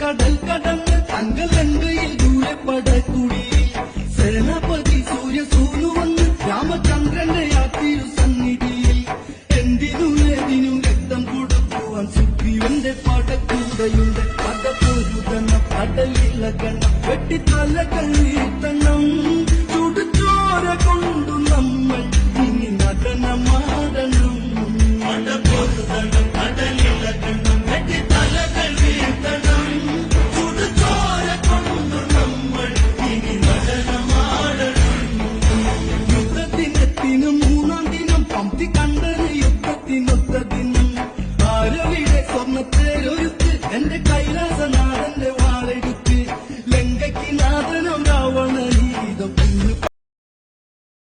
കടൽ കടന്ന് തങ്കലങ്കയിൽ ദൂരപ്പടക്കുടിയിൽ സേനാപതി സൂര്യ സൂനു വന്ന് രാമചന്ദ്രന്റെ യാത്തിരു സന്നിധിയിൽ എന്തിനും രക്തം കൊടുക്കുവാൻ സുഗ്രീവന്റെ പടക്കൂടയുണ്ട് പടപ്പൊരുതണം കടലിളകണം വെട്ടിത്തലകൾ